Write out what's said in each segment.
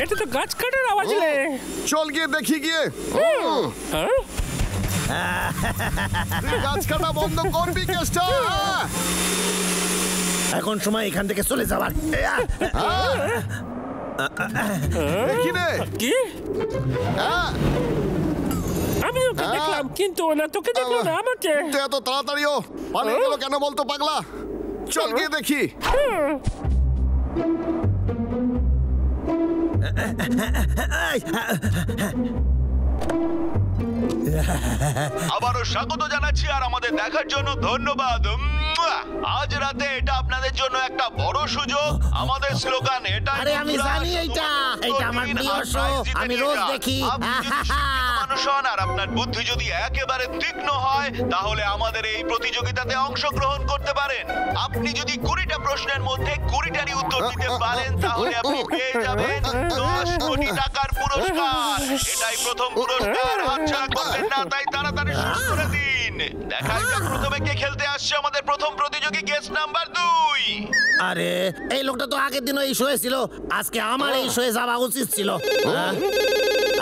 এটা তো গাছ কাটার আওয়াজ রে। চল গিয়ে দেখি গিয়ে। গাছ কাটা বন্ধ করবি কেষ্টা। এখন সময় এখান থেকে চলে যাবার। দেখি রে কি? আমি ওকে দেখলাম কিন্তু ওনা তোকে দেখলো না আমাকে। এত তাড়াতাড়িও পালিয়ে গেল কেন বলতো পাগলা? চল গিয়ে দেখি। আবারও স্বাগত জানাচ্ছি আর আমাদের দেখার জন্য ধন্যবাদ। আজ রাতে এটা আপনাদের জন্য একটা বড় সুযোগ। আমাদের স্লোগান এটা। আরে আমি জানি এটা আমার প্রিয় শো, আমি রোজ দেখি। মানুষ হন আর আপনার বুদ্ধি যদি একেবারে তীক্ষ্ণ হয় তাহলে আমাদের এই প্রতিযোগিতাতে অংশগ্রহণ করতে পারেন। আপনি যদি 20টা প্রশ্নের মধ্যে 20টারই উত্তর দিতে পারেন তাহলে আপনি পেয়ে যাবেন 10 কোটি টাকার পুরস্কার। এটাই প্রথম পুরস্কার, হাতছাড়া করবেন না। তাই তাড়াতাড়ি শুরু করে দিন। দেখা যাক প্রথমে কে খেলতে আসছে। আমাদের প্রথম প্রতিযোগী গেস্ট নাম্বার 2। আরে এই লোকটা তো আগের দিনও এই শোয়ে ছিল, আজকে আমার এই শোয়ে যাওয়া উচিত ছিল।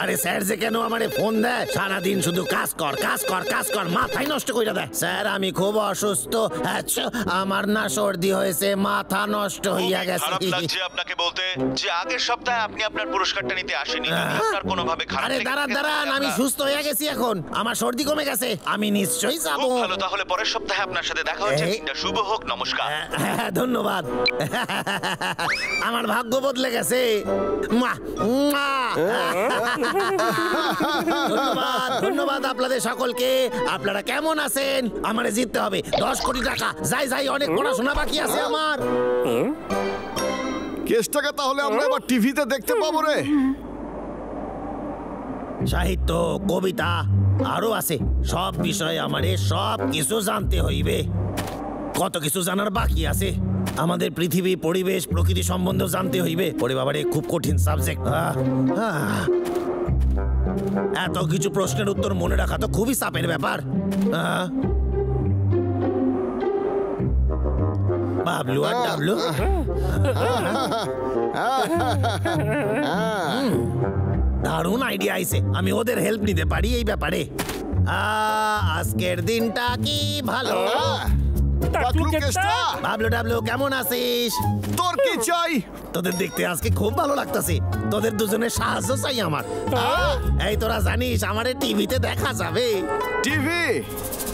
আরে স্যার যে কেন আমারে ফোন দেয়? সারাদিন শুধু কাজ কর কাজ কর কাজ কর, মাথায় নষ্ট করে দেয়। স্যার আমি খুব অসুস্থ, আমার না সর্দি হয়েছে, মাথা নষ্ট হইয়া গেছে। খারাপ লাগছে আপনাকে বলতে যে আগের সপ্তাহে আপনি আপনার পুরস্কারটা নিতে আসেননি। আপনার কোনোভাবে খারাপ আরে দাঁড়ান, আমি সুস্থ হয়ে গেছি এখন, আমার সর্দি কমে গেছে, আমি নিশ্চয়ই যাব। ভালো, তাহলে পরের সপ্তাহে আপনার সাথে দেখা হচ্ছে। দিনটা শুভ হোক। নমস্কার। ধন্যবাদ। আমার ভাগ্য বদলে গেছে। ধন্যবাদ আপনাদের সকলকে। আপনারা কেমন আছেন? আমারে জিততে হবে 10 কোটি টাকা। যাই অনেক পড়াশোনা বাকি আছে আমার। কেসটাকে তাহলে আমরা এবার টিভিতে দেখতে পাবো রে। সাহিত্য, কবিতা আরো আছে, সব বিষয়ে আমারে সব কিছু জানতে হইবে। কত কিছু জানার বাকি আছে। আমাদের পৃথিবী, পরিবেশ, প্রকৃতি সম্বন্ধে জানতে হইবে। ওরে বাবারে, খুব কঠিন সাবজেক্ট। এত কিছু প্রশ্নের উত্তর মনে রাখা তো খুবই চাপের ব্যাপার। বাবলু আর ডাবলু, দারুণ আইডিয়া আইছে। আমি ওদের হেল্প নিতে পারি এই ব্যাপারে। আজকের দিনটা কি ভালো। বাবলু ডাবলু কেমন আছিস? তোর কি চাই? তোদের দেখতে আজকে খুব ভালো লাগতেছে। তোদের দুজনের সাহায্য চাই আমার। এই তোরা জানিস আমারে টিভিতে দেখা যাবে। টিভি?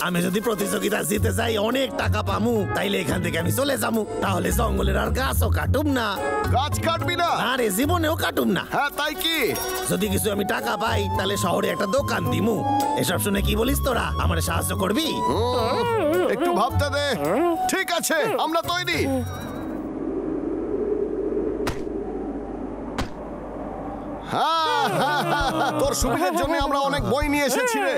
আমি যদি প্রতিযোগিতা জিতে যাই অনেক টাকা পামু। তাইলে এখান থেকে আমি চলে যাবো। তাহলে জঙ্গলের আর গাছও কাটুম না। গাছ কাটবি না? আরে জীবনেও কাটুম না। হ্যাঁ তাই কি? যদি কিছু আমি টাকা পাই তাহলে শহরে একটা দোকান দিমু। এসব শুনে কি বলিস তোরা? আমারে সাহায্য করবি? একটু ভাবতে দে। ঠিক আছে, আমরা তৈরি। তোর সুবিধার জন্য আমরা অনেক বই নিয়ে এসেছি রে।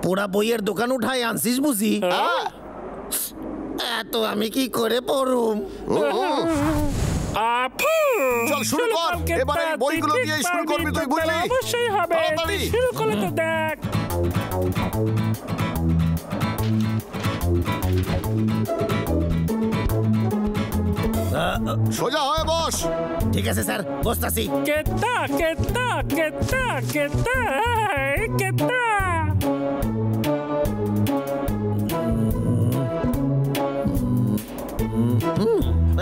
পুরা বইয়ের দোকান উঠাই আনছিস বুঝি? এত আমি কি করে পড়ুম? চল শুরু কর। এবারে বইগুলো দিয়ে শুরু করবি তুই, বুঝলি? অবশ্যই হবে। শুরু করলে তো দেখ। সোজা হয়ে বস। ঠিক আছে স্যার, বসতাছি। কেতা কেতা কেতা কেতা কেতা।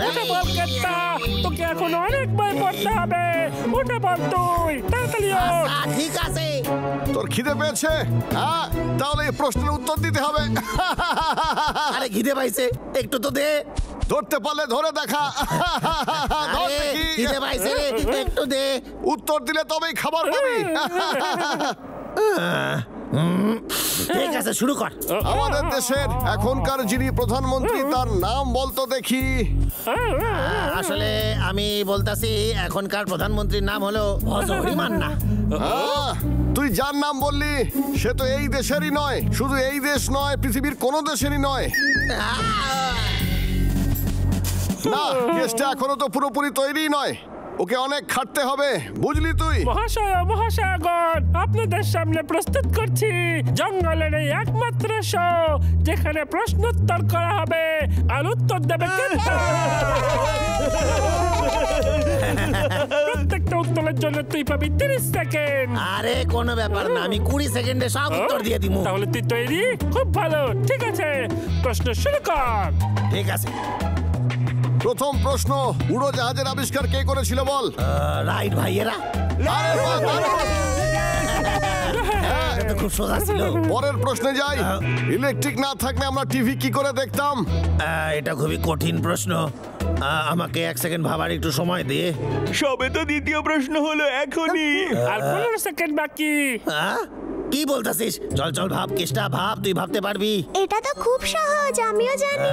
ওটা বল কেতা, তোকে এখন অনেক বই পড়তে হবে। ওটা বল তুই, তাড়াতাড়ি ওঠ। ঠিক আছে। তোর খিদে পেয়েছে? তাহলে এই প্রশ্নের উত্তর দিতে হবে। আরে খিদে পাইছে, একটু তো দে। ধরতে পারলে ধরে দেখা। খিদে পাইছে রে, একটু দে। উত্তর দিলে তবেই খাবার পাবি। ঠিক আছে, শুরু কর। আমাদের দেশের এখনকার যিনি প্রধানমন্ত্রী তার নাম বলতো দেখি। আসলে আমি বলতাছি এখনকার প্রধানমন্ত্রীর নাম হলো অজহরি মান্না। তুই যার নাম বললি সে তো এই দেশেরই নয়, শুধু এই দেশ নয়, পৃথিবীর কোনো দেশেরই নয়। না, কেসটা এখনো তো পুরোপুরি তৈরি নয়, ওকে অনেক খাটতে হবে, বুঝলি তুই? মহাশয়গণ, আপনাদের সামনে প্রস্তুত করছি জঙ্গলের এই একমাত্র শো যেখানে প্রশ্নোত্তর করা হবে আর উত্তর দেবে কেন্তা। প্রত্যেকটা উত্তরের জন্য তুই পাবি 30 সেকেন্ড। আরে কোনো ব্যাপার না, আমি 20 সেকেন্ডে সব উত্তর দিয়ে দিব। তাহলে তুই তৈরি? খুব ভালো, ঠিক আছে, প্রশ্ন শুরু কর। ঠিক আছে। প্রথম প্রশ্ন, উড়োজাহাজের আবিষ্কার কে করেছিল বল? রাইট ভাইয়েরা। আরে বাহ, দারুণ। এটা তো খুব সোজা ছিল। পরের প্রশ্নে যাই। ইলেকট্রিক না থাকলে আমরা টিভি কি করে দেখতাম? এটা খুবই কঠিন প্রশ্ন, আমাকে 1 সেকেন্ড ভাবার একটু সময় দে। সবে তো দ্বিতীয় প্রশ্ন হলো এখনই। আর 15 সেকেন্ড বাকি। কি বলতাছিস? চল চল ভাব, কেষ্টা ভাব, তুই ভাবতে পারবি। এটা তো খুব সহজ, আমিও জানি।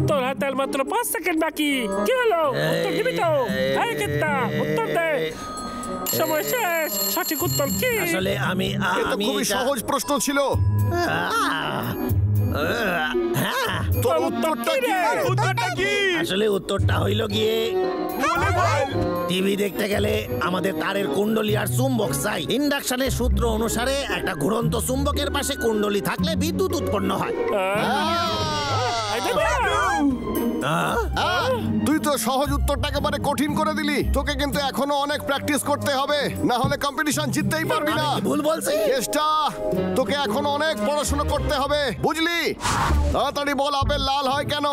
তোর হাতে আর মাত্র 5 সেকেন্ড বাকি। কি হলো? উত্তর দিবি তো? এই কেন্তা, উত্তর দে। সময় শেষ। সঠিক উত্তর কি? আসলে আমি এটা খুবই সহজ প্রশ্ন ছিল। তোর উত্তরটা কি? উত্তরটা কি? আসলে উত্তরটা হইল গিয়ে টিভি দেখতে গেলে আমাদের তারের কুণ্ডলী আর চুম্বক চাই। ইন্ডাকশনের সূত্র অনুসারে একটা ঘুরন্ত চুম্বকের পাশে কুণ্ডলী থাকলে বিদ্যুৎ উৎপন্ন হয়। তুই তো সহজ উত্তরটাকে মানে কঠিন করে দিলি। তোকে কিন্তু এখনো অনেক প্র্যাকটিস করতে হবে, না হলে কম্পিটিশন জিততেই পারবি না। আমি কি ভুল বলছি? চেষ্টা, তোকে এখনো অনেক পড়াশোনা করতে হবে, বুঝলি? তাড়াতাড়ি বল, আপেল লাল হয় কেন?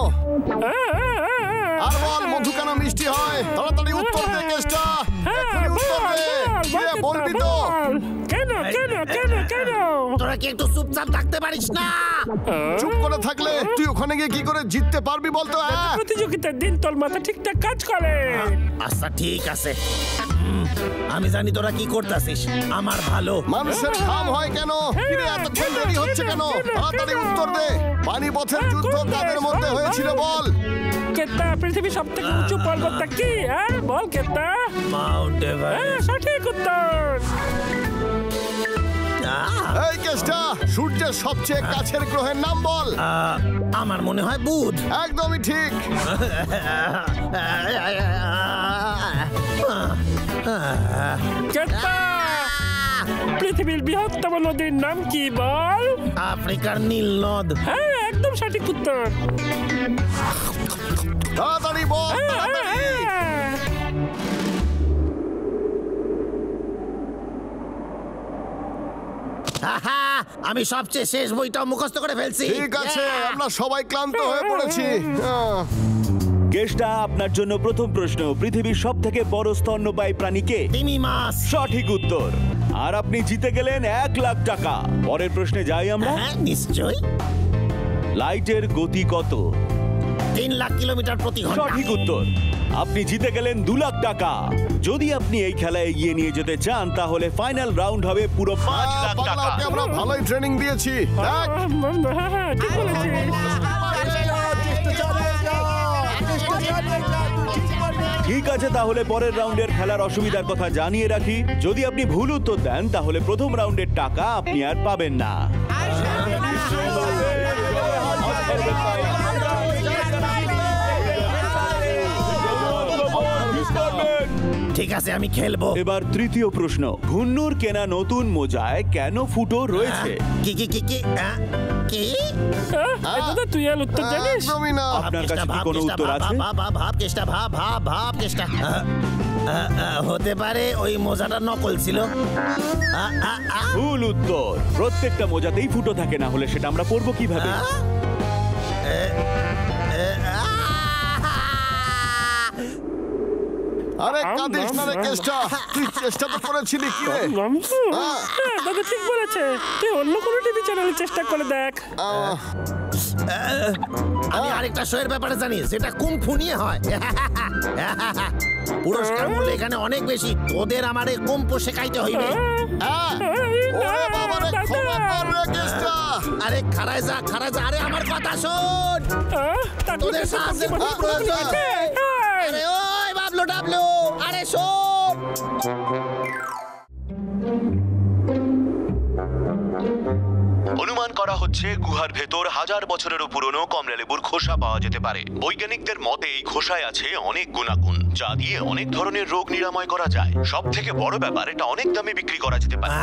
আর বল, মধু কেন মিষ্টি হয়? তাড়াতাড়ি উত্তর দে কেষ্টা, এখনই উত্তর দে। কে বলবি তো? কেন কেন কেন কেন? তোরা কি একটু চুপচাপ থাকতে পারিস না? চুপ করে থাকলে তুই ওখানে গিয়ে কি করে জিততে পারবি বলতো? প্রতিযোগিতার দিন তোর মাথা ঠিকঠাক কাজ করে। আচ্ছা ঠিক আছে, আমি জানি তোরা কি করতেছিস আমার ভালো। মানুষের ঘাম হয় কেন? কিরে এতক্ষণ দেরি হচ্ছে কেন? তাড়াতাড়ি উত্তর দে। পানিপথের যুদ্ধ কাদের মধ্যে হয়েছিল বল? কেন্তা, পৃথিবীর সবথেকে উঁচু পর্বতটা কি? হ্যাঁ বল কেন্তা। Mount Everest. সঠিক উত্তর। এই কেষ্টা, সূর্যের সবচেয়ে কাছের গ্রহের নাম বল। আমার মনে হয় বুধ। একদমই ঠিক। কেন্তা, পৃথিবীর বৃহত্তম নদীর নাম কি বল? আফ্রিকার নীল নদ। হ্যাঁ একদম সঠিক উত্তর। তাড়াতাড়ি বল, তাড়াতাড়ি। আমি সবচেয়ে শেষ বইটা মুখস্থ করে ফেলছি। ঠিক আছে, আমরা সবাই ক্লান্ত হয়ে পড়েছি। কেষ্টা, আপনার জন্য প্রথম প্রশ্ন, পৃথিবীর সব থেকে বড় স্তন্যপায়ী প্রাণী কে? তিমি মাছ। সঠিক উত্তর। আর আপনি জিতে গেলেন 1 লাখ টাকা। পরের প্রশ্নে যাই আমরা। হ্যাঁ নিশ্চয়ই। লাইটের গতি কত? 3 লাখ কিলোমিটার প্রতি ঘন্টা। সঠিক উত্তর। আপনি জিতে গেলেন 2 লাখ টাকা। যদি আপনি এই খেলায় এগিয়ে নিয়ে যেতে চান তাহলে ফাইনাল রাউন্ড হবে পুরো 5 লাখ টাকা। পাগলাকে আমরা ভালোই ট্রেনিং দিয়েছি। দেখ, হ্যাঁ ঠিক বলেছিস। ঠিক আছে, তাহলে পরের রাউন্ডের খেলার অসুবিধার কথা জানিয়ে রাখি। যদি আপনি ভুল উত্তর দেন তাহলে প্রথম রাউন্ডের টাকা আপনি আর পাবেন না। ঠিক আছে, আমি খেলবো। এবার তৃতীয় প্রশ্ন, ঘুন্নুর কেনা নতুন মোজায় কেন ফুটো রয়েছে? কি কি কি কি কি? এটা তো তুই আর উত্তর জানিস? একদমই না। আপনার কাছে কি কোনো উত্তর আছে? ভাব কেষ্টা, ভাব কেষ্টা। হতে পারে ওই মোজাটা নকল ছিল। ভুল উত্তর। প্রত্যেকটা মোজাতেই ফুটো থাকে, না হলে সেটা আমরা পরবো কিভাবে? আরে কাঁদিস না রে কেষ্টা, তুই চেষ্টা তো করেছিলি। কি রে? দাদা ঠিক বলেছে, তুই অন্য কোনো টিভি চ্যানেলে চেষ্টা করে দেখ। আমি আরেকটা শোয়ের ব্যাপারে জানি, সেটা কুংফু নিয়ে হয়। পুরস্কার মূল্য এখানে অনেক বেশি, তোদের আমারে কম্প শেখাইতে হইবে। ওরে বাবা রে, ক্ষমা কর রে কেষ্টা। আরে খারায় যা, আরে আমার কথা শোন, তোদের সাহায্যের খুব প্রয়োজন। আরে ওই বাবলু ডাবলু, আরে শোন। অনুমান করা হচ্ছে গুহার ভেতর 1000 বছরেরও পুরনো কমলা লেবুর খোসা পাওয়া যেতে পারে। বৈজ্ঞানিকদের মতে এই খোসায় আছে অনেক গুণাগুণ, যা দিয়ে অনেক ধরনের রোগ নিরাময় করা যায়। সব থেকে বড় ব্যাপার, এটা অনেক দামে বিক্রি করা যেতে পারে।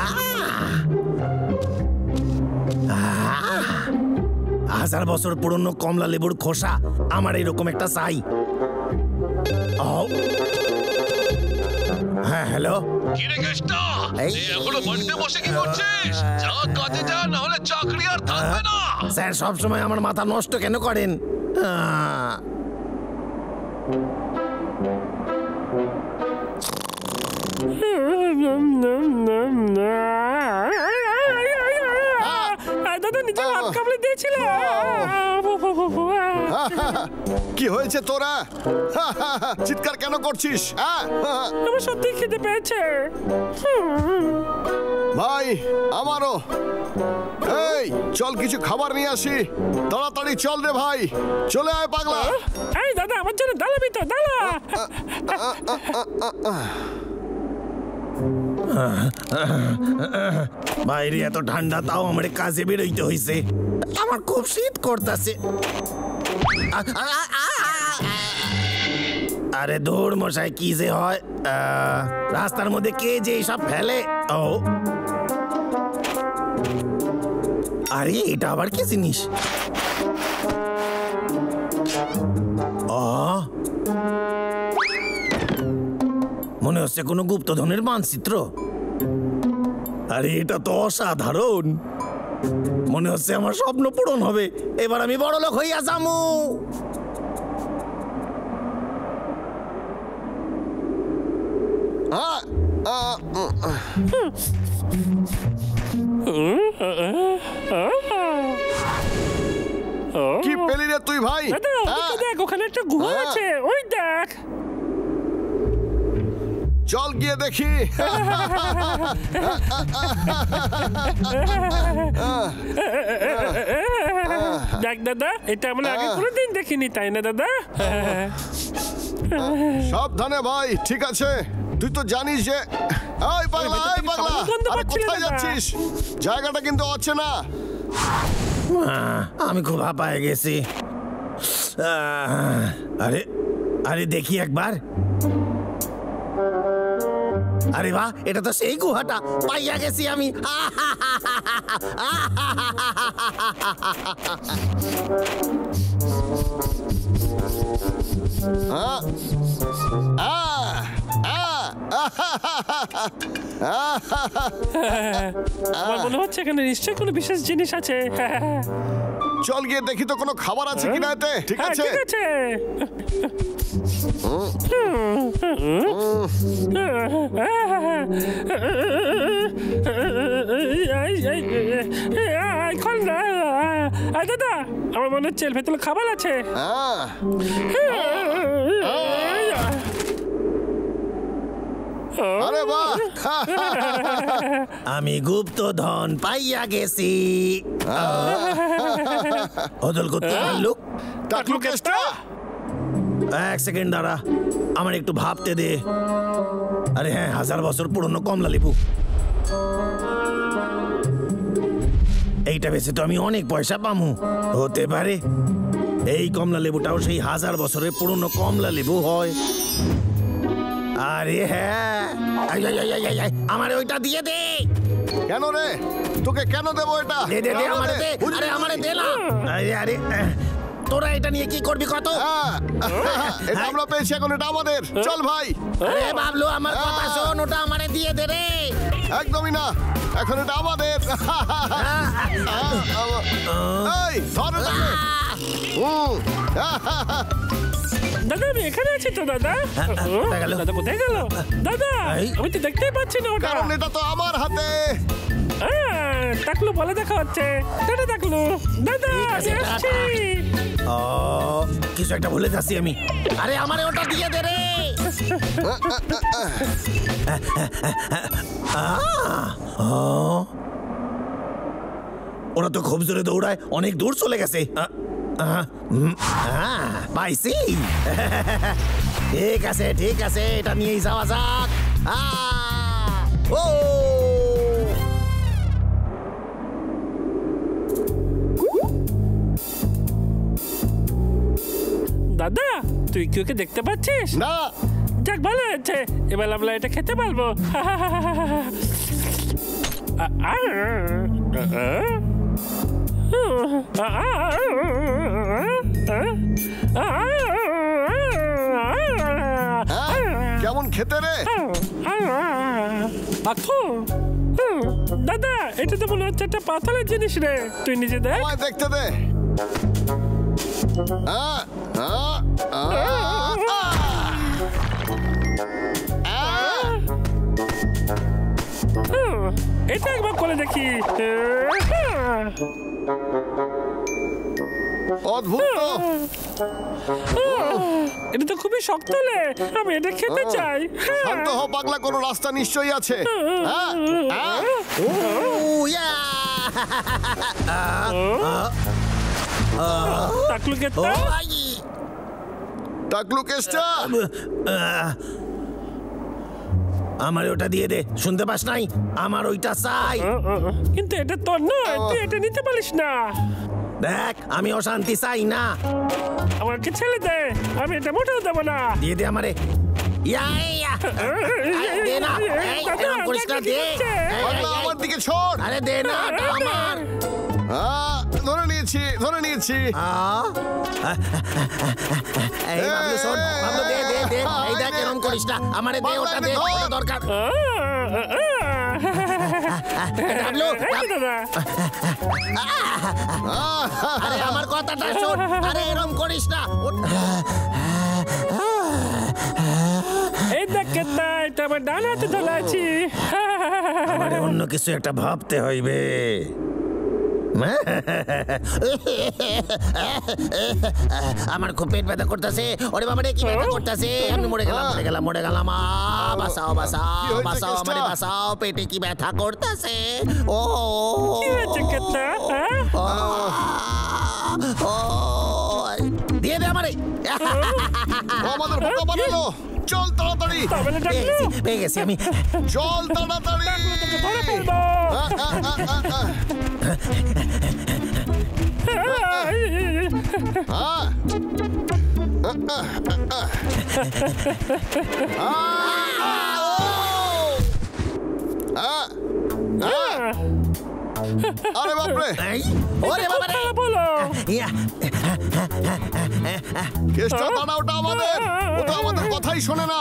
1000 বছর পুরনো কমলা লেবুর খোসা, আমার এরকম একটা চাই। হ্যাঁ হ্যালো, কি রে কেষ্টা, এই এখনো বাড়িতে বসে কি করছিস? যা কাজে যা, না হলে চাকরি আর থাকবে না। স্যার সব সময় আমার মাথা নষ্ট কেন করেন? দাদা নিজে হাত কামড়ে দিয়েছিল। কি হয়েছে তোরা? চিৎকার কেন করছিস? আমার সত্যি খেতে পেয়েছে ভাই, আমারও। এই চল কিছু খাবার নিয়ে আসি, তাড়াতাড়ি চল রে ভাই, চলে আয় পাগলা। এই দাদা, আমার জন্য দাঁড়াবি তো? দাঁড়া। বাইরে এত ঠান্ডা, তাও আমার কাজে বেরোইতে হইছে। আমার খুব শীত করতেছে। আরে দৌড় মশাই, কি যে হয়, রাস্তার মধ্যে কে যে সব ফেলে। ও আরে এটা আবার কি জিনিস? মনে হচ্ছে কোনো গুপ্তধনের মানচিত্র। আরে এটা তো অসাধারণ, মনে হচ্ছে আমার স্বপ্ন পূরণ হবে। এবার আমি বড় লোক হইয়া যামু। কি পেলি রে তুই ভাই? দাদা দেখ, ওখানে একটা গুহা আছে, ওই দেখ। চল গিয়ে দেখি। দেখ দাদা, এটা আমরা আগে কোনোদিন দেখিনি, তাই না দাদা? সাবধানে ভাই, ঠিক আছে? তুই তো জানিস যে এই পাগলা, এই পাগলা, আরে কোথায় যাচ্ছিস? জায়গাটা কিন্তু আছে না। আমি খুব হাঁপায়ে গেছি। আরে আরে দেখি একবার। আরে বাহ, এটা তো সেই গুহাটা, পাইয়া গেছি আমি। আমার মনে হচ্ছে এখানে নিশ্চয়ই কোনো বিশেষ জিনিস আছে। চল গিয়ে দেখি তো কোনো খাবার আছে কিনা এতে। ঠিক আছে, ঠিক আছে। দাদা, আমার মনে হচ্ছে এর ভেতরে খাবার আছে। আরে বাহ, আমি গুপ্তধন পাইয়া গেছি। অদল করতে পারলুক। টাকলু কেষ্টা, এক সেকেন্ড দাঁড়া, আমার একটু ভাবতে দে। আরে হ্যাঁ, 1000 বছর পুরনো কমলা লেবু। এইটা বেশি তো আমি অনেক পয়সা পামু। হতে পারে এই কমলা লেবুটাও সেই 1000 বছরের পুরনো কমলা লেবু হয়। আরে হ্যাঁ, আমার ওইটা দিয়ে দে। কেন রে? তোকে কেন দেবো এটা? দে দে দে, আমারে দে। আরে আমারে দে না। আরে আরে, তোরা এটা নিয়ে কি করবি কত? এটা আমরা পেয়েছি, এখন এটা আমাদের। চল ভাই। আরে বাবলু, আমার কথা শোন, ওটা আমারে দিয়ে দে রে। একদমই না, এখন এটা আমাদের। এই ধর এটাকে। দাদা, আমি এখানে আছি তো দাদা। কোথায় গেল? দাদা কোথায় গেল? দাদা, আমি তো দেখতেই পাচ্ছি না ওটা। কারণ এটা তো আমার হাতে। টাকলু বলে দেখা হচ্ছে। দাদা টাকলু, দাদা আমি আসছি। কিছু একটা ভুলে যাচ্ছি আমি। আরে আমারে ওটা দিয়ে দে রে। ওরা তো খুব জোরে দৌড়ায়, অনেক দূর চলে গেছে। পাইছি। ঠিক আছে ঠিক আছে, এটা নিয়েই যাওয়া যাক। ও দাদা, তুই কি ওকে দেখতে পাচ্ছিস? না। যাক, ভালো হয়েছে, এবার আমরা এটা খেতে পারবো। কেমন খেতে রে? দাদা, এটা তো মনে হচ্ছে একটা পাথরের জিনিস রে, তুই নিজে দেখ। আমায় দেখতে দে। এটা একবার করে দেখি। অদ্ভুত। এটা তো খুবই শক্ত রে, আমি এটা খেতে চাই। শান্ত হ পাগলা, কোনো রাস্তা নিশ্চয়ই আছে। টাকলু কেতা, টাকলু কেষ্টা, আমার ওটা দিয়ে দে। শুনতে পাস নাই? আমার ওইটা চাই। কিন্তু এটা তোর নয়, তুই এটা নিতে পারিস না। দেখ, আমি অশান্তি চাই না। আমাকে ছেড়ে দে, আমি এটা মোটেও দেবো না। দিয়ে দে আমারে। দে না, এরকম করিস না, দে। আমার দিকে ছোড়। আরে দে না, এটা আমার। ধরে নিয়েছি, ধরে নিয়েছি। এই বাবলু, শোন, বাবলু, দে দে দে। এই দেখ, এরকম করিস না, আমারে দে, ওটা দে, ওটা দরকার। বাবলু, আরে আমার কথাটা শোন, আরে এরকম করিস না। এই দেখ কেতা, এটা আমার ডান হাতে ধরে আছি। আমারে অন্য কিছু একটা ভাবতে হইবে। আমার খুব পেট ব্যথা করতেছে। ওরে বাবা রে, কি ব্যথা করতেছে! আমি মরে গেলাম, মরে গেলাম, মরে গেলাম। বাঁচাও, বাঁচাও, বাঁচাও, আমারে বাঁচাও, পেটে কি ব্যথা করতেছে। ও কি হয়েছে কেতা? দিয়ে দে আমারে। আমাদের বোকা বানালো। চল তাড়াতাড়ি। পেয়ে গেছি আমি। চল তাড়াতাড়ি। ধরে ফেলবো। আরে বাপরে, ওরে বাবা রে, বলো কেষ্টা দাঁড়া, ওটা আমাদের। ওটা আমাদের কথাই শোনে না।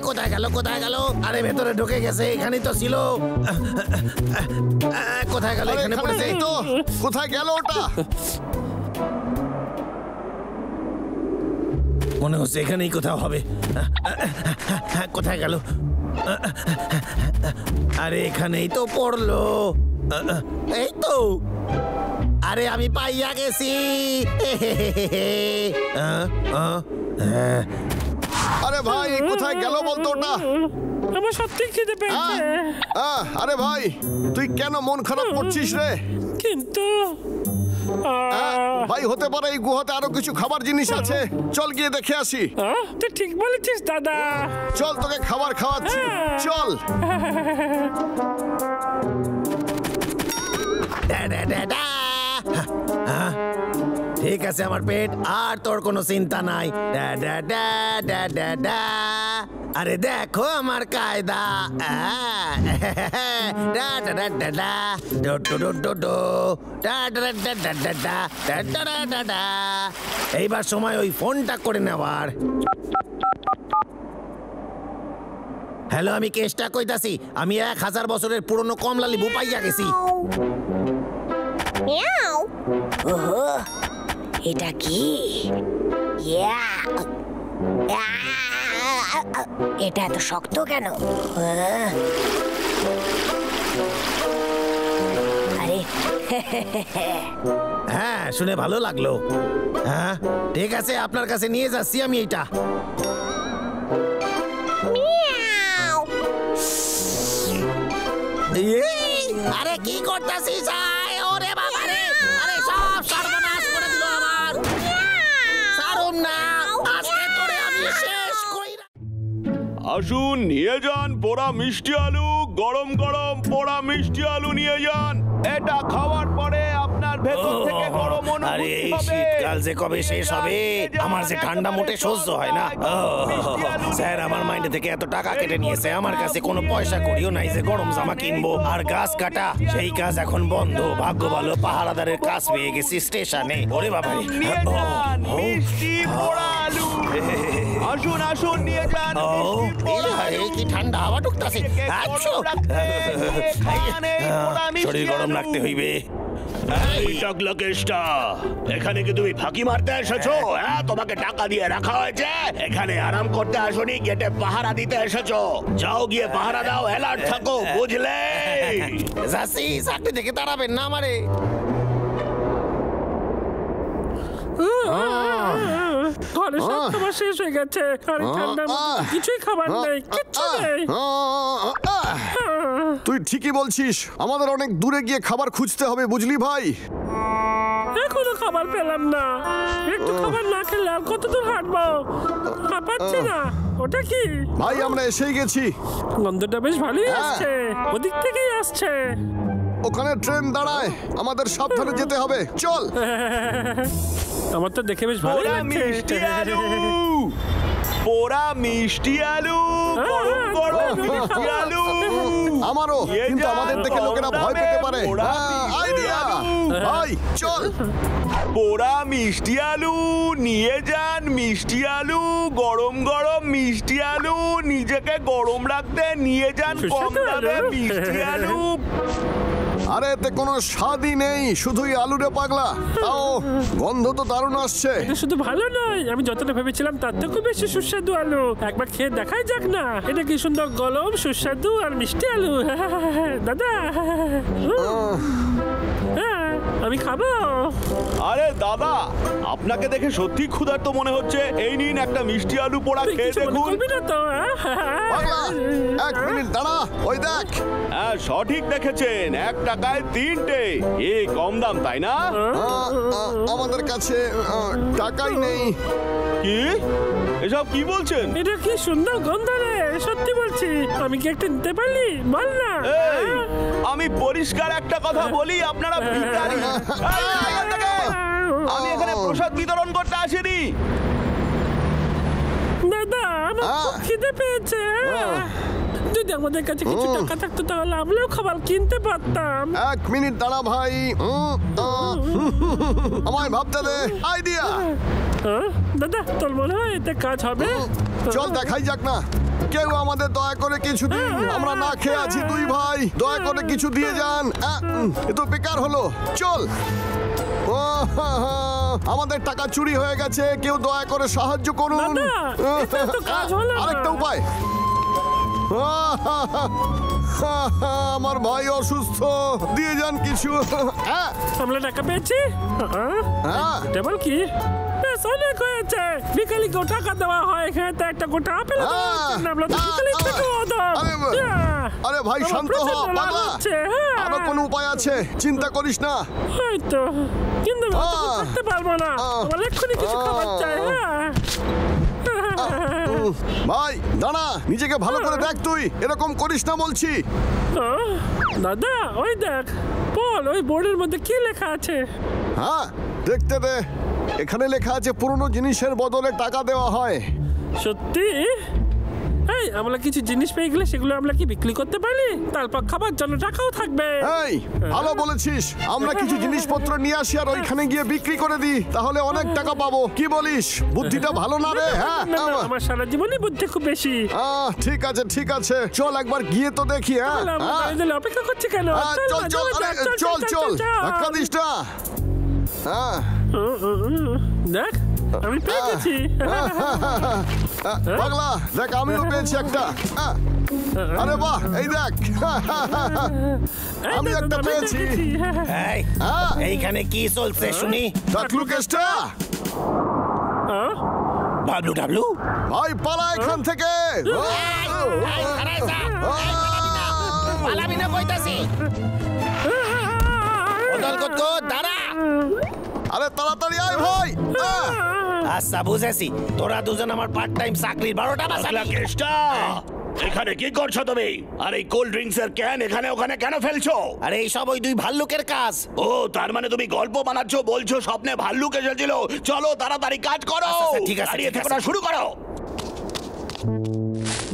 কোথায় গেল, কোথায় গেল? আরে ভেতরে ঢুকে গেছে, এখানেই তো ছিল। কোথায় গেল? এখানে পড়েছে তো। কোথায় গেল ওটা? মনে হচ্ছে এখানেই কোথাও হবে। কোথায় গেল? আরে এখানেই তো পড়লো। এই তো। আরে আমি পাইয়া গেছি। আরে ভাই, কোথায় গেল বলতো ওটা? আমার সত্যি খিদে পেয়েছে। আরে ভাই, তুই কেন মন খারাপ করছিস রে? কিন্তু ভাই, হতে পারে এই গুহাতে আরো কিছু খাবার জিনিস আছে। চল গিয়ে দেখে আসি। তুই ঠিক বলেছিস দাদা। চল, তোকে খাবার খাওয়াচ্ছি। চল। ঠিক আছে আমার পেট, আর তোর কোনো চিন্তা নাই। আরে দেখো আমার কায়দা। এইবার সময় ওই ফোনটা করে নেওয়ার। হ্যালো, আমি কেষ্টা কইতাছি। আমি 1000 বছরের পুরনো কমলা লেবু পাইয়া গেছি। ওহো, এটা কি? এটা এত শক্ত কেন? আরে হ্যাঁ, শুনে ভালো লাগলো। হ্যাঁ ঠিক আছে, আপনার কাছে নিয়ে যাচ্ছি আমি এইটা। আরে কি করতেছিস? ওরে বাবা রে, আরে সব সর্বনাশ করে দিল আমার। সারুম না, আজকে তোরে আমি শেষ কইরা। আসুন নিয়ে যান পোড়া মিষ্টি আলু, গরম গরম পোড়া মিষ্টি আলু নিয়ে যান। এটা খাওয়ার পরে আপনার ভেতর থেকে গরম আরে অনুভূতি এই হবে। শীতকাল যে কবে শেষ হবে, আমার যে ঠান্ডা মোটে সহ্য হয় না। স্যার আমার মাইন্ড থেকে এত টাকা কেটে নিয়েছে, আমার কাছে কোনো পয়সা করিও নাই যে গরম জামা কিনবো। আর গাছ কাটা সেই কাজ এখন বন্ধ। ভাগ্য ভালো পাহারাদারের কাজ পেয়ে গেছি স্টেশনে। ওরে বাবা রে, নিয়ে যান মিষ্টি পোড়া আলু। আসুন আসুন নিয়ে যান মিষ্টি পোড়া আলু। কি ঠান্ডা হাওয়া ঢুকতাছে। শরীর গরম রাখতে হইবে। এখানে কি তুমি ফাঁকি মারতে এসেছো? হ্যাঁ, তোমাকে টাকা দিয়ে রাখা হয়েছে, এখানে আরাম করতে আসোনি, গেটে পাহারা দিতে এসেছো। যাও গিয়ে পাহারা দাও, অ্যালার্ট থাকো, বুঝলে? যাচ্ছি, চাকরি থেকে তাড়াবেন না আমারে। ঘরে সব খাবার শেষ হয়ে গেছে, আর এই ঠান্ডার মধ্যে কিছুই খাবার নেই, কিচ্ছু নেই। তুই ঠিকই বলছিস, আমাদের অনেক দূরে গিয়ে খাবার খুঁজতে হবে, বুঝলি ভাই? এখনো খাবার পেলাম না। একটু খাবার না খেলে আর কত দূর হাঁটবো? পাচ্ছি না। ওটা কি ভাই? আমরা এসেই গেছি। গন্ধটা বেশ ভালোই আসছে, ওদিক থেকেই আসছে। ওখানে ট্রেন দাঁড়ায়, আমাদের সাবধানে যেতে হবে, চল। আমার তো দেখে বেশ ভালোই পোড়া মিষ্টি আলু, পোড়া মিষ্টি আলু, গরম গরম মিষ্টি আলু। আমারও, কিন্তু আমাদের দেখে লোকেরা ভয় পেতে পারে। আইডিয়া ভাই, চল। পোড়া মিষ্টি আলু নিয়ে যান মিষ্টি আলু, গরম গরম মিষ্টি আলু। নিজেকে গরম রাখতে নিয়ে যান কম দামে মিষ্টি আলু। আরে এতে কোনো স্বাদই নেই, শুধুই আলু রে পাগলা। তাও গন্ধ তো দারুণ আসছে। এটা শুধু ভালো নয়, আমি যতটা ভেবেছিলাম তার থেকেও বেশি সুস্বাদু আলু। একবার খেয়ে দেখাই যাক না। এটা কি সুন্দর গরম সুস্বাদু আর মিষ্টি আলু। দাদা হ্যাঁ, আমি খাবো। আরে দাদা, আপনাকে দেখে সত্যি ক্ষুধার্ত মনে হচ্ছে। এই নিন একটা মিষ্টি আলু পোড়া তুই খেয়ে কিছু মনে দেখুন। করবি না তো? পাগলা, এক মিনিট দাঁড়া, ওই দেখ। হ্যাঁ সঠিক দেখেছেন, 1 টাকায় 3টে। এই কম দাম তাই না? আমাদের কাছে টাকাই নেই। কি এসব কি বলছেন? এটা কি সুন্দর গন্ধ রে, সত্যি বলছি। আমি কি একটা নিতে পারলি? বল না। এই, আমি পরিষ্কার একটা কথা বলি, আপনারা ভিখারি। এই, আমি এখানে প্রসাদ বিতরণ করতে আসিনি। দাদা আমার খুব খিদে পেয়েছে। যদি আমাদের কাছে কিছু টাকা থাকতো তাহলে আমরাও খাবার কিনতে পারতাম। এক মিনিট দাঁড়া ভাই, আমায় ভাবতে দে। আইডিয়া। দাদা তোর মনে হয় এতে কাজ হবে? চল দেখাই যাক না। কেউ আমাদের দয়া করে কিছু দিন, আমরা না খেয়ে আছি দুই ভাই, দয়া করে কিছু দিয়ে যান। এ তো বেকার হলো, চল। আমাদের টাকা চুরি হয়ে গেছে, কেউ দয়া করে সাহায্য করুন। দাদা, এতে তো কাজ হলো না। আরেকটা উপায়। আমার ভাই অসুস্থ, দিয়ে যান কিছু। আমরা টাকা পেয়েছি। টেবল কি বেশ অনেক হয়েছে। বিকালিকেও টাকা দেওয়া হয়, এখানে তো একটা গোটা আপেল আমরা তো বিকালিক থেকেও দাম। আরে ভাই শান্ত হ পাগলা, আরো কোনো উপায় আছে, চিন্তা করিস না। হয়তো, কিন্তু করতে পারবো না। আমার এক্ষুনি কিছু খাবার চাই। ভাই দাঁড়া, নিজেকে ভালো করে দেখ, তুই এরকম করিস না বলছি। দাদা ওই দেখ, বল ওই বোর্ডের মধ্যে কি লেখা আছে? হ্যাঁ দেখতে দে, এখানে লেখা আছে পুরনো জিনিসের বদলে টাকা দেওয়া হয়। সত্যি? এই আমরা কিছু জিনিস পেয়ে গেলে সেগুলো আমরা কি বিক্রি করতে পারি? তারপর খাবার জন্য টাকাও থাকবে। এই ভালো বলেছিস, আমরা কিছু জিনিসপত্র নিয়ে আসি আর ওইখানে গিয়ে বিক্রি করে দিই, তাহলে অনেক টাকা পাবো। কি বলিস? বুদ্ধিটা ভালো না রে? হ্যাঁ, আমার সারা জীবনই বুদ্ধি খুব বেশি। ঠিক আছে ঠিক আছে, চল একবার গিয়ে তো দেখি। অপেক্ষা করছি কেন? চল চল চল চল, ধাক্কা দিস না। দেখ আমি পেয়ে গেছি। পাগলা দেখ, আমিও পেয়েছি একটা। আরে বাহ, এই দেখ, আমি একটা পেয়েছি। এই, এইখানে কি চলছে শুনি? টাকলু কেসটা। বাবলু ডাবলু ভাই পালা এখান থেকে। পালাবি না কইতাছি। বদল কত দাঁড়া। আরে তাড়াতাড়ি আয় ভাই। আচ্ছা বুঝেছি, তোরা দুজন আমার পার্ট টাইম চাকরির 12টা বাজাবি। কেষ্টা, এখানে কি করছো তুমি? আর এই কোল্ড ড্রিঙ্কস এর ক্যান এখানে ওখানে কেন ফেলছো? আরে এই সব ওই দুই ভাল্লুকের কাজ। ও, তার মানে তুমি গল্প বানাচ্ছো, বলছো স্বপ্নে ভাল্লুক এসেছিল। চলো তাড়াতাড়ি কাজ করো। আচ্ছা, ঠিক আছে, দাঁড়িয়ে ঠিক থেকো আছে। না, শুরু করো।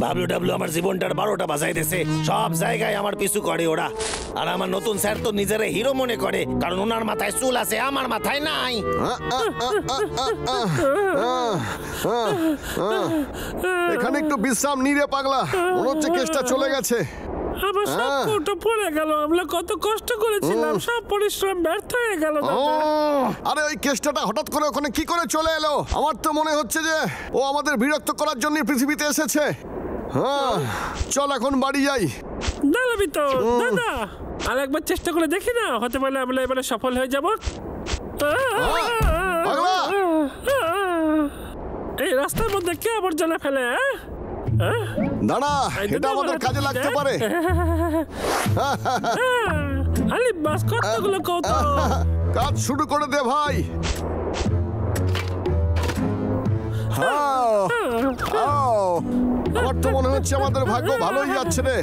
বাবলু ডাবলু আমার জীবনটার 12টা বাজাই দিয়েছে। সব জায়গায় আমার পিছু করে ওরা। আর আমার নতুন স্যার তো নিজের হিরো মনে করে, কারণ ওনার মাথায় চুল আছে, আমার মাথায় নাই। এখানে একটু বিশ্রাম নিরে পাগলা, মনে হচ্ছে কেসটা চলে গেছে। আমার সব কৌটো পড়ে গেল। আমরা কত কষ্ট করেছিলাম, সব পরিশ্রম ব্যর্থ হয়ে গেল। আরে ওই কেসটা হঠাৎ করে ওখানে কি করে চলে এলো? আমার তো মনে হচ্ছে যে ও আমাদের বিরক্ত করার জন্য পৃথিবীতে এসেছে। চল এখন বাড়ি যাই। দাঁড়াবি তো দাদা, আর একবার চেষ্টা করে দেখি না, হতে পারলে আমরা এবারে সফল হয়ে যাব। এই রাস্তার মধ্যে কে আবর্জনা ফেলে? দাঁড়া, এটা আমাদের কাজে লাগতে পারে। আলি বাস কতগুলো কত কাজ শুরু করে দে ভাই। আমার তো মনে হচ্ছে আমাদের ভাগ্য ভালোই যাচ্ছে রে।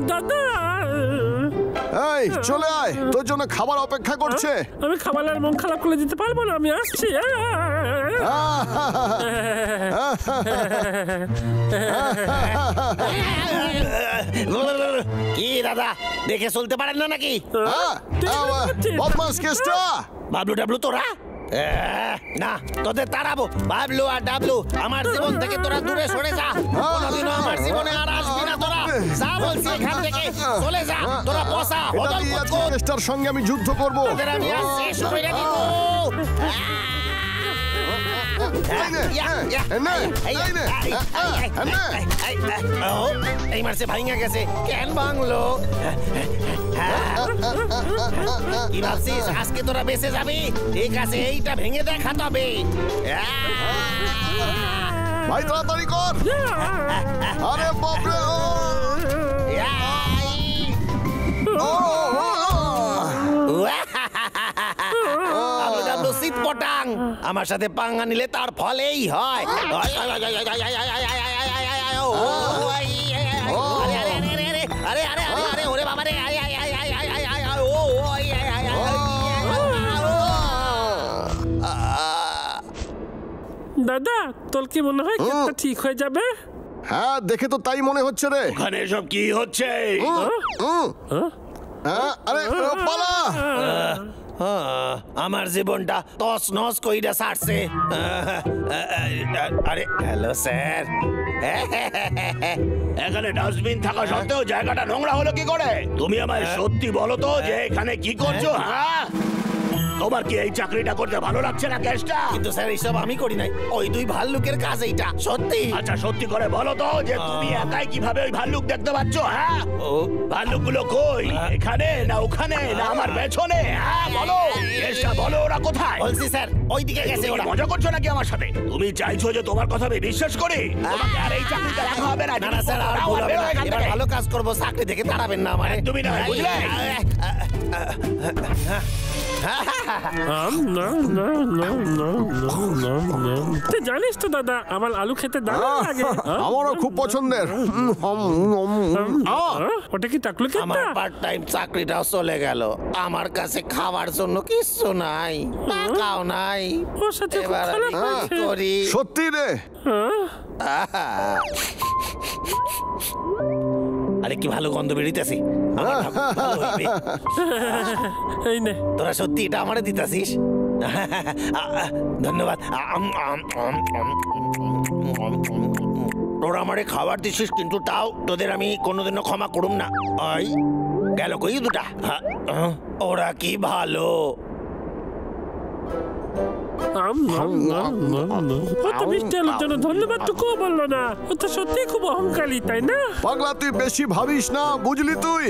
দাদা এই চলে আয়, তোর জন্য খাবার অপেক্ষা করছে। আমি খাবারের মন খারাপ করে দিতে পারবো না, আমি আসছি। কি দাদা, দেখে চলতে পারেন না নাকি? বদমাস কেসটা। বাবলু ডাবলু তোরা না, তোদের তাড়াবো। বাবলু আর ডাবলু, আমার জীবন থেকে তোরা দূরে সরে যা। কোনোদিনও আমার জীবনে আর আসবি না তোরা। যা বলছি এখান থেকে চলে যা। তোরা পচা হদল কুকুর। কেসটার সঙ্গে আমি যুদ্ধ করব। তোদের আমি আজ শেষ করে দিব। এই মারছে ভাঙা গেছে। কেন ভাঙলো? কি ভাবছিস আজকে তোরা বেঁচে যাবি? ঠিক আছে, এইটা ভেঙে দেখা তবে। ভাই তাড়াতাড়ি কর। আরে বাপরে, আমার সাথে পাঙ্গা নিলে তার ফলেই হয়। আরে আরে আরে ওরে বাবা রে। দাদা, তোর কি মনে হয় কেসটা ঠিক হয়ে যাবে? হ্যাঁ, দেখে তো তাই মনে হচ্ছে রে। ওখানে এসব কি হচ্ছে? আরে পালা। আমার জীবনটা তস নস কইরা ছাড়ছে। আরে হ্যালো স্যার। এখানে ডাস্টবিন থাকা সত্ত্বেও জায়গাটা নোংরা হলো কি করে? তুমি আমায় সত্যি বলো তো যে এখানে কি করছো? হ্যাঁ, তোমার কি এই চাকরিটা করতে ভালো লাগছে না কেসটা? কিন্তু স্যার এইসব আমি করি নাই, ওই দুই ভাল্লুকের কাজ এইটা। সত্যি? আচ্ছা সত্যি করে বলো তো যে তুমি একাই কিভাবে ওই ভাল্লুক দেখতে পাচ্ছ? হ্যাঁ, ভাল্লুকগুলো কই? এখানে না ওখানে না আমার পেছনে? হ্যাঁ বলো, কেসটা বলো, ওরা কোথায়? বলছি স্যার, ওইদিকে গেছে ওরা। মজা করছো নাকি আমার সাথে? তুমি চাইছো যে তোমার কথা আমি বিশ্বাস করি? তোমাকে আর এই চাকরিটা রাখা হবে না। না স্যার, আর ভুল হবে না। এবার ভালো কাজ করব, চাকরি থেকে তাড়াবেন না আমারে। তুমি না, বুঝলে? তুই জানিস তো দাদা, আমার আলু খেতে দারুণ লাগে। আমারও খুব পছন্দের। ওটা কি টাকলু কেসটা? আমার পার্ট টাইম চাকরিটাও চলে গেল। আমার কাছে খাওয়ার জন্য কিছু নাই, টাকাও নাই। ওর সাথে খুব এবার খারাপ আমি কি হয়েছে। করি? সত্যি রে। আরে কি ভালো গন্ধ বেরিতেছি। এই নে, তোরা সত্যি এটা আমারে দিতাছিস? ধন্যবাদ। তোরা আমারে খাবার দিছিস কিন্তু তাও তোদের আমি কোনোদিনও ক্ষমা করুম না। ওই গেল কই দুটা? ওরা কি ভালো। ও তো মিষ্টি আলুর জন্য ধন্যবাদ টুকুও বললো না। ও তো সত্যি খুব অহংকারী, তাই না? পাগলা, তুই বেশি ভাবিস না, বুঝলি? তুই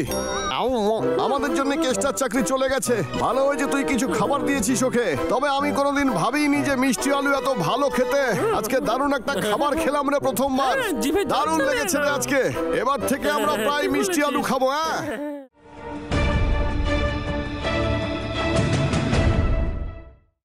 আমাদের জন্য কেসটার চাকরি চলে গেছে। ভালো হয়েছে তুই কিছু খাবার দিয়েছিস ওকে। তবে আমি কোনোদিন ভাবিনি যে মিষ্টি আলু এত ভালো খেতে। আজকে দারুণ একটা খাবার খেলাম রে প্রথমবার। হ্যাঁ, জিভে জল দারুণ চলে লেগেছে রে এলো। আজকে। এবার থেকে আমরা প্রায় মিষ্টি আলু খাবো। হ্যাঁ।